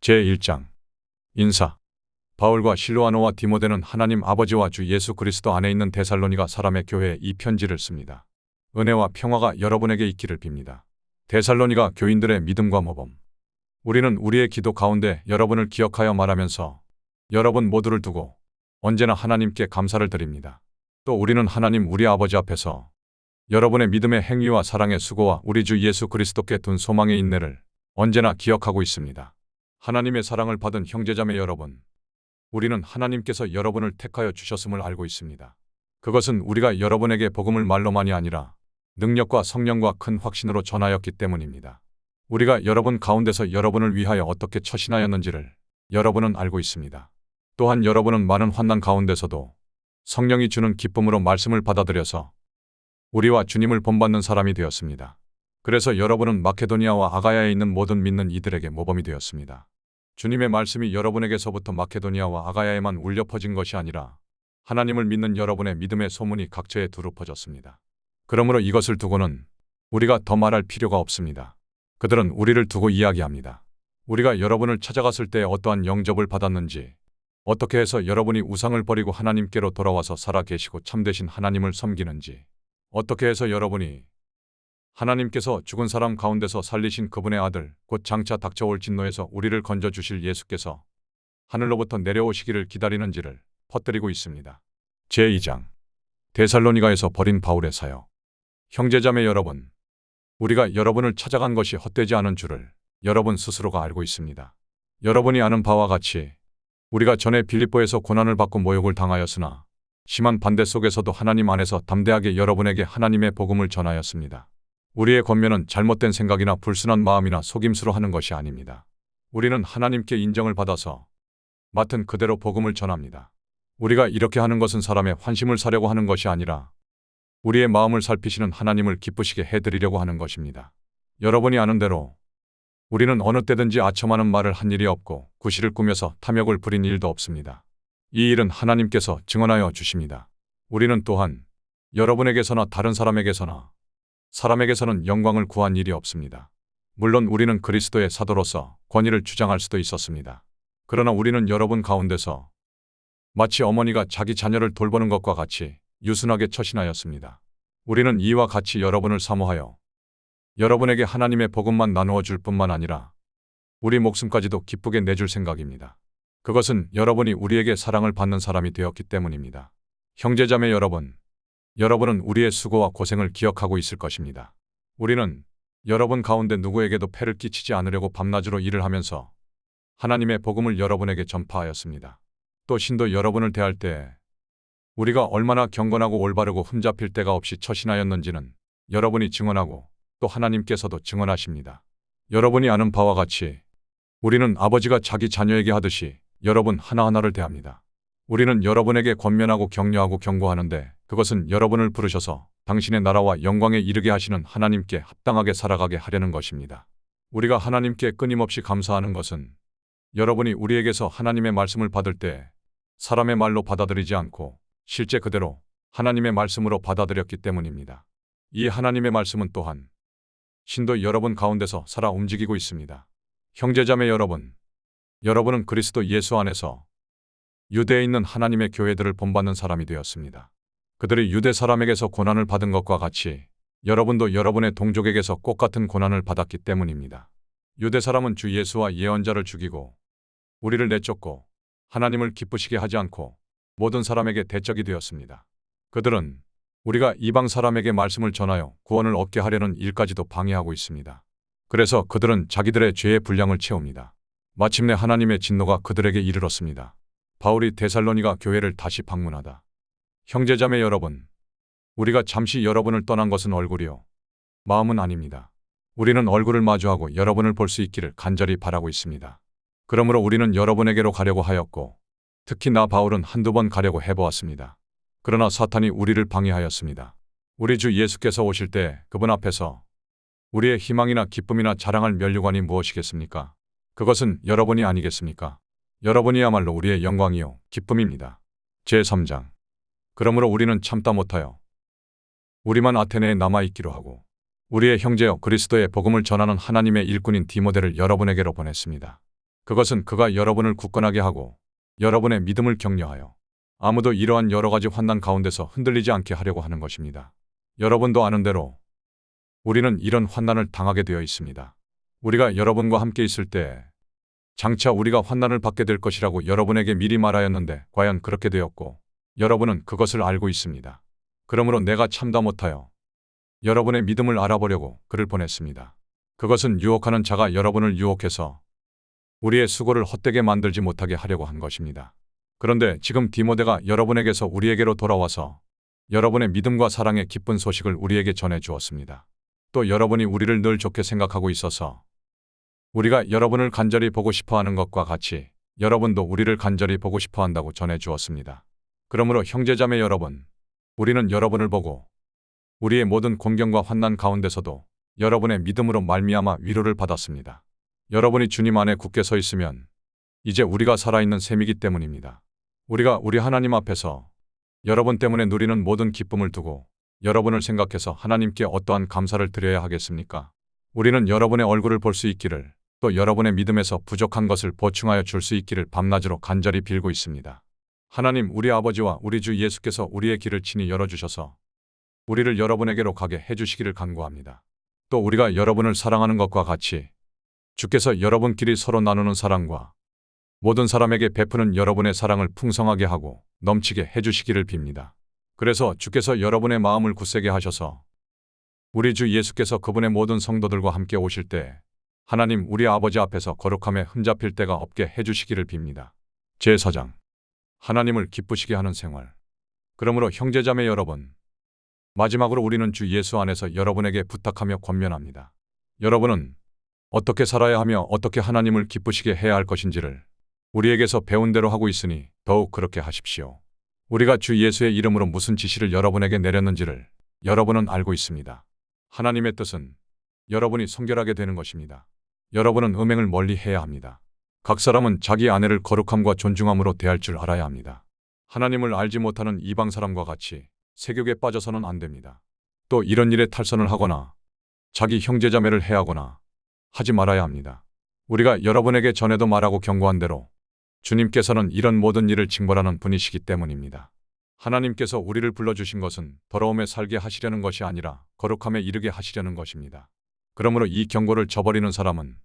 제1장 인사. 바울과 실로아노와 디모데는 하나님 아버지와 주 예수 그리스도 안에 있는 데살로니가 사람의 교회에 이 편지를 씁니다. 은혜와 평화가 여러분에게 있기를 빕니다. 데살로니가 교인들의 믿음과 모범. 우리는 우리의 기도 가운데 여러분을 기억하여 말하면서 여러분 모두를 두고 언제나 하나님께 감사를 드립니다. 또 우리는 하나님 우리 아버지 앞에서 여러분의 믿음의 행위와 사랑의 수고와 우리 주 예수 그리스도께 둔 소망의 인내를 언제나 기억하고 있습니다. 하나님의 사랑을 받은 형제자매 여러분, 우리는 하나님께서 여러분을 택하여 주셨음을 알고 있습니다. 그것은 우리가 여러분에게 복음을 말로만이 아니라 능력과 성령과 큰 확신으로 전하였기 때문입니다. 우리가 여러분 가운데서 여러분을 위하여 어떻게 처신하였는지를 여러분은 알고 있습니다. 또한 여러분은 많은 환난 가운데서도 성령이 주는 기쁨으로 말씀을 받아들여서 우리와 주님을 본받는 사람이 되었습니다. 그래서 여러분은 마케도니아와 아가야에 있는 모든 믿는 이들에게 모범이 되었습니다. 주님의 말씀이 여러분에게서부터 마케도니아와 아가야에만 울려 퍼진 것이 아니라 하나님을 믿는 여러분의 믿음의 소문이 각처에 두루 퍼졌습니다. 그러므로 이것을 두고는 우리가 더 말할 필요가 없습니다. 그들은 우리를 두고 이야기합니다. 우리가 여러분을 찾아갔을 때 어떠한 영접을 받았는지, 어떻게 해서 여러분이 우상을 버리고 하나님께로 돌아와서 살아 계시고 참되신 하나님을 섬기는지, 어떻게 해서 여러분이 하나님께서 죽은 사람 가운데서 살리신 그분의 아들, 곧 장차 닥쳐올 진노에서 우리를 건져주실 예수께서 하늘로부터 내려오시기를 기다리는지를 퍼뜨리고 있습니다. 제2장 데살로니가에서 버린 바울의 사역. 형제자매 여러분, 우리가 여러분을 찾아간 것이 헛되지 않은 줄을 여러분 스스로가 알고 있습니다. 여러분이 아는 바와 같이 우리가 전에 빌립보에서 고난을 받고 모욕을 당하였으나 심한 반대 속에서도 하나님 안에서 담대하게 여러분에게 하나님의 복음을 전하였습니다. 우리의 권면은 잘못된 생각이나 불순한 마음이나 속임수로 하는 것이 아닙니다. 우리는 하나님께 인정을 받아서 맡은 그대로 복음을 전합니다. 우리가 이렇게 하는 것은 사람의 환심을 사려고 하는 것이 아니라 우리의 마음을 살피시는 하나님을 기쁘시게 해드리려고 하는 것입니다. 여러분이 아는 대로 우리는 어느 때든지 아첨하는 말을 한 일이 없고 구실을 꾸며서 탐욕을 부린 일도 없습니다. 이 일은 하나님께서 증언하여 주십니다. 우리는 또한 여러분에게서나 다른 사람에게서는 영광을 구한 일이 없습니다. 물론 우리는 그리스도의 사도로서 권위를 주장할 수도 있었습니다. 그러나 우리는 여러분 가운데서 마치 어머니가 자기 자녀를 돌보는 것과 같이 유순하게 처신하였습니다. 우리는 이와 같이 여러분을 사모하여 여러분에게 하나님의 복음만 나누어 줄 뿐만 아니라 우리 목숨까지도 기쁘게 내줄 생각입니다. 그것은 여러분이 우리에게 사랑을 받는 사람이 되었기 때문입니다. 형제자매 여러분은 우리의 수고와 고생을 기억하고 있을 것입니다. 우리는 여러분 가운데 누구에게도 폐를 끼치지 않으려고 밤낮으로 일을 하면서 하나님의 복음을 여러분에게 전파하였습니다. 또 신도 여러분을 대할 때 우리가 얼마나 경건하고 올바르고 흠잡힐 데가 없이 처신하였는지는 여러분이 증언하고 또 하나님께서도 증언하십니다. 여러분이 아는 바와 같이 우리는 아버지가 자기 자녀에게 하듯이 여러분 하나하나를 대합니다. 우리는 여러분에게 권면하고 격려하고 경고하는데 그것은 여러분을 부르셔서 당신의 나라와 영광에 이르게 하시는 하나님께 합당하게 살아가게 하려는 것입니다. 우리가 하나님께 끊임없이 감사하는 것은 여러분이 우리에게서 하나님의 말씀을 받을 때 사람의 말로 받아들이지 않고 실제 그대로 하나님의 말씀으로 받아들였기 때문입니다. 이 하나님의 말씀은 또한 신도 여러분 가운데서 살아 움직이고 있습니다. 형제자매 여러분은 그리스도 예수 안에서 유대에 있는 하나님의 교회들을 본받는 사람이 되었습니다. 그들이 유대 사람에게서 고난을 받은 것과 같이 여러분도 여러분의 동족에게서 똑같은 고난을 받았기 때문입니다. 유대 사람은 주 예수와 예언자를 죽이고 우리를 내쫓고 하나님을 기쁘시게 하지 않고 모든 사람에게 대적이 되었습니다. 그들은 우리가 이방 사람에게 말씀을 전하여 구원을 얻게 하려는 일까지도 방해하고 있습니다. 그래서 그들은 자기들의 죄의 분량을 채웁니다. 마침내 하나님의 진노가 그들에게 이르렀습니다. 바울이 데살로니가 교회를 다시 방문하다. 형제자매 여러분, 우리가 잠시 여러분을 떠난 것은 얼굴이요 마음은 아닙니다. 우리는 얼굴을 마주하고 여러분을 볼 수 있기를 간절히 바라고 있습니다. 그러므로 우리는 여러분에게로 가려고 하였고 특히 나 바울은 한두 번 가려고 해보았습니다. 그러나 사탄이 우리를 방해하였습니다. 우리 주 예수께서 오실 때 그분 앞에서 우리의 희망이나 기쁨이나 자랑할 면류관이 무엇이겠습니까? 그것은 여러분이 아니겠습니까? 여러분이야말로 우리의 영광이요 기쁨입니다. 제3장 그러므로 우리는 참다 못하여 우리만 아테네에 남아있기로 하고 우리의 형제여 그리스도의 복음을 전하는 하나님의 일꾼인 디모데를 여러분에게로 보냈습니다. 그것은 그가 여러분을 굳건하게 하고 여러분의 믿음을 격려하여 아무도 이러한 여러 가지 환난 가운데서 흔들리지 않게 하려고 하는 것입니다. 여러분도 아는 대로 우리는 이런 환난을 당하게 되어 있습니다. 우리가 여러분과 함께 있을 때 장차 우리가 환난을 받게 될 것이라고 여러분에게 미리 말하였는데 과연 그렇게 되었고 여러분은 그것을 알고 있습니다. 그러므로 내가 참다 못하여 여러분의 믿음을 알아보려고 글을 보냈습니다. 그것은 유혹하는 자가 여러분을 유혹해서 우리의 수고를 헛되게 만들지 못하게 하려고 한 것입니다. 그런데 지금 디모데가 여러분에게서 우리에게로 돌아와서 여러분의 믿음과 사랑의 기쁜 소식을 우리에게 전해 주었습니다. 또 여러분이 우리를 늘 좋게 생각하고 있어서 우리가 여러분을 간절히 보고 싶어 하는 것과 같이 여러분도 우리를 간절히 보고 싶어 한다고 전해 주었습니다. 그러므로 형제자매 여러분, 우리는 여러분을 보고 우리의 모든 곤경과 환난 가운데서도 여러분의 믿음으로 말미암아 위로를 받았습니다. 여러분이 주님 안에 굳게 서 있으면 이제 우리가 살아있는 셈이기 때문입니다. 우리가 우리 하나님 앞에서 여러분 때문에 누리는 모든 기쁨을 두고 여러분을 생각해서 하나님께 어떠한 감사를 드려야 하겠습니까? 우리는 여러분의 얼굴을 볼 수 있기를 또 여러분의 믿음에서 부족한 것을 보충하여 줄 수 있기를 밤낮으로 간절히 빌고 있습니다. 하나님 우리 아버지와 우리 주 예수께서 우리의 길을 친히 열어주셔서 우리를 여러분에게로 가게 해주시기를 간구합니다. 또 우리가 여러분을 사랑하는 것과 같이 주께서 여러분끼리 서로 나누는 사랑과 모든 사람에게 베푸는 여러분의 사랑을 풍성하게 하고 넘치게 해주시기를 빕니다. 그래서 주께서 여러분의 마음을 굳세게 하셔서 우리 주 예수께서 그분의 모든 성도들과 함께 오실 때 하나님 우리 아버지 앞에서 거룩함에 흠잡힐 때가 없게 해주시기를 빕니다. 제4장 하나님을 기쁘시게 하는 생활. 그러므로 형제자매 여러분, 마지막으로 우리는 주 예수 안에서 여러분에게 부탁하며 권면합니다. 여러분은 어떻게 살아야 하며 어떻게 하나님을 기쁘시게 해야 할 것인지를 우리에게서 배운 대로 하고 있으니 더욱 그렇게 하십시오. 우리가 주 예수의 이름으로 무슨 지시를 여러분에게 내렸는지를 여러분은 알고 있습니다. 하나님의 뜻은 여러분이 성결하게 되는 것입니다. 여러분은 음행을 멀리 해야 합니다. 각 사람은 자기 아내를 거룩함과 존중함으로 대할 줄 알아야 합니다. 하나님을 알지 못하는 이방 사람과 같이 세욕에 빠져서는 안 됩니다. 또 이런 일에 탈선을 하거나 자기 형제자매를 해하거나 하지 말아야 합니다. 우리가 여러분에게 전에도 말하고 경고한 대로 주님께서는 이런 모든 일을 징벌하는 분이시기 때문입니다. 하나님께서 우리를 불러주신 것은 더러움에 살게 하시려는 것이 아니라 거룩함에 이르게 하시려는 것입니다. 그러므로 이 경고를 저버리는 사람은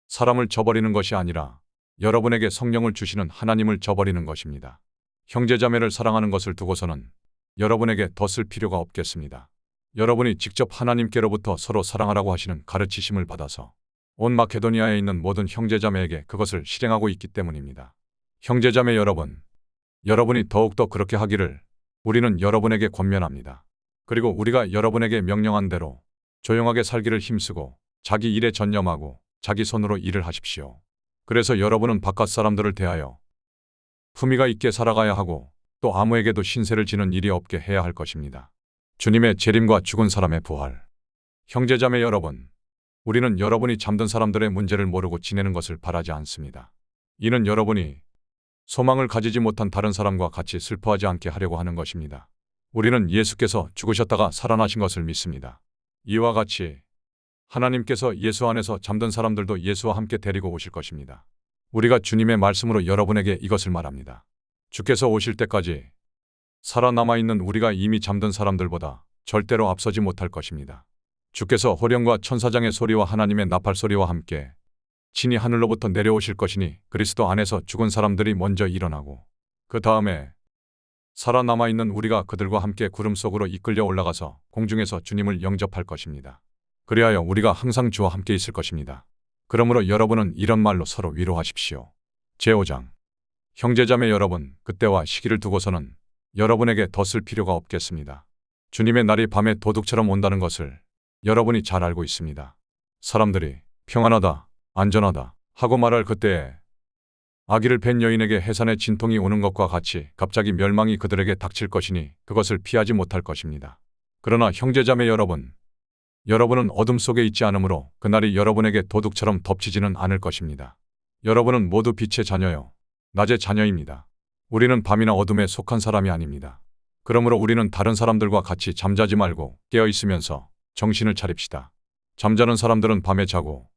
사람을 저버리는 것이 아니라 여러분에게 성령을 주시는 하나님을 저버리는 것입니다. 형제자매를 사랑하는 것을 두고서는 여러분에게 더 쓸 필요가 없겠습니다. 여러분이 직접 하나님께로부터 서로 사랑하라고 하시는 가르치심을 받아서 온 마케도니아에 있는 모든 형제자매에게 그것을 실행하고 있기 때문입니다. 형제자매 여러분, 여러분이 더욱더 그렇게 하기를 우리는 여러분에게 권면합니다. 그리고 우리가 여러분에게 명령한 대로 조용하게 살기를 힘쓰고 자기 일에 전념하고 자기 손으로 일을 하십시오. 그래서 여러분은 바깥 사람들을 대하여 품위가 있게 살아가야 하고 또 아무에게도 신세를 지는 일이 없게 해야 할 것입니다. 주님의 재림과 죽은 사람의 부활. 형제자매 여러분, 우리는 여러분이 잠든 사람들의 문제를 모르고 지내는 것을 바라지 않습니다. 이는 여러분이 소망을 가지지 못한 다른 사람과 같이 슬퍼하지 않게 하려고 하는 것입니다. 우리는 예수께서 죽으셨다가 살아나신 것을 믿습니다. 이와 같이 하나님께서 예수 안에서 잠든 사람들도 예수와 함께 데리고 오실 것입니다. 우리가 주님의 말씀으로 여러분에게 이것을 말합니다. 주께서 오실 때까지 살아남아있는 우리가 이미 잠든 사람들보다 절대로 앞서지 못할 것입니다. 주께서 호령과 천사장의 소리와 하나님의 나팔 소리와 함께 친히 하늘로부터 내려오실 것이니 그리스도 안에서 죽은 사람들이 먼저 일어나고 그 다음에 살아남아있는 우리가 그들과 함께 구름 속으로 이끌려 올라가서 공중에서 주님을 영접할 것입니다. 그리하여 우리가 항상 주와 함께 있을 것입니다. 그러므로 여러분은 이런 말로 서로 위로하십시오. 제5장 형제자매 여러분, 그때와 시기를 두고서는 여러분에게 더 쓸 필요가 없겠습니다. 주님의 날이 밤에 도둑처럼 온다는 것을 여러분이 잘 알고 있습니다. 사람들이 평안하다, 안전하다 하고 말할 그때에 아기를 뵌 여인에게 해산의 진통이 오는 것과 같이 갑자기 멸망이 그들에게 닥칠 것이니 그것을 피하지 못할 것입니다. 그러나 형제자매 여러분, 여러분은 어둠 속에 있지 않으므로 그날이 여러분에게 도둑처럼 덮치지는 않을 것입니다. 여러분은 모두 빛의 자녀요, 낮의 자녀입니다. 우리는 밤이나 어둠에 속한 사람이 아닙니다. 그러므로 우리는 다른 사람들과 같이 잠자지 말고 깨어 있으면서 정신을 차립시다. 잠자는 사람들은 밤에 자고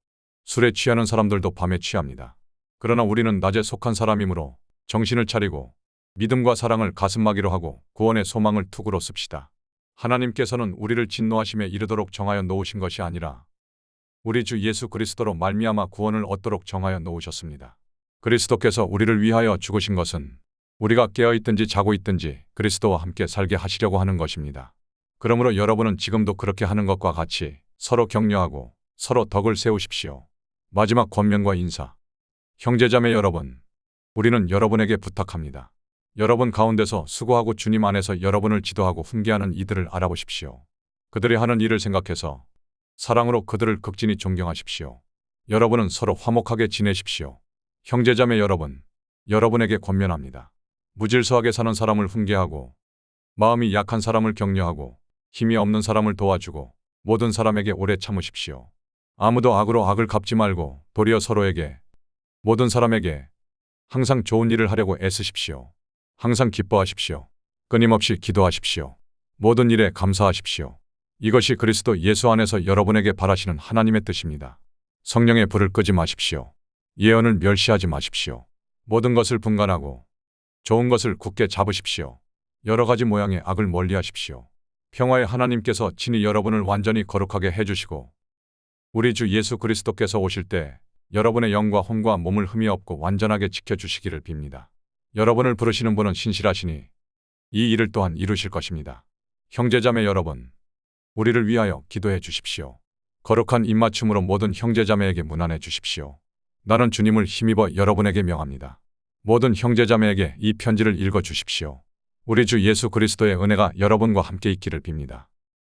술에 취하는 사람들도 밤에 취합니다. 그러나 우리는 낮에 속한 사람이므로 정신을 차리고 믿음과 사랑을 가슴막이로 하고 구원의 소망을 투구로 씁시다. 하나님께서는 우리를 진노하심에 이르도록 정하여 놓으신 것이 아니라 우리 주 예수 그리스도로 말미암아 구원을 얻도록 정하여 놓으셨습니다. 그리스도께서 우리를 위하여 죽으신 것은 우리가 깨어있든지 자고 있든지 그리스도와 함께 살게 하시려고 하는 것입니다. 그러므로 여러분은 지금도 그렇게 하는 것과 같이 서로 격려하고 서로 덕을 세우십시오. 마지막 권면과 인사. 형제자매 여러분, 우리는 여러분에게 부탁합니다. 여러분 가운데서 수고하고 주님 안에서 여러분을 지도하고 훈계하는 이들을 알아보십시오. 그들이 하는 일을 생각해서 사랑으로 그들을 극진히 존경하십시오. 여러분은 서로 화목하게 지내십시오. 형제자매 여러분, 여러분에게 권면합니다. 무질서하게 사는 사람을 훈계하고 마음이 약한 사람을 격려하고 힘이 없는 사람을 도와주고 모든 사람에게 오래 참으십시오. 아무도 악으로 악을 갚지 말고 도리어 서로에게 모든 사람에게 항상 좋은 일을 하려고 애쓰십시오. 항상 기뻐하십시오. 끊임없이 기도하십시오. 모든 일에 감사하십시오. 이것이 그리스도 예수 안에서 여러분에게 바라시는 하나님의 뜻입니다. 성령의 불을 끄지 마십시오. 예언을 멸시하지 마십시오. 모든 것을 분간하고 좋은 것을 굳게 잡으십시오. 여러 가지 모양의 악을 멀리하십시오. 평화의 하나님께서 친히 여러분을 완전히 거룩하게 해주시고 우리 주 예수 그리스도께서 오실 때 여러분의 영과 혼과 몸을 흠이 없고 완전하게 지켜주시기를 빕니다. 여러분을 부르시는 분은 신실하시니 이 일을 또한 이루실 것입니다. 형제자매 여러분, 우리를 위하여 기도해 주십시오. 거룩한 입맞춤으로 모든 형제자매에게 문안해 주십시오. 나는 주님을 힘입어 여러분에게 명합니다. 모든 형제자매에게 이 편지를 읽어 주십시오. 우리 주 예수 그리스도의 은혜가 여러분과 함께 있기를 빕니다.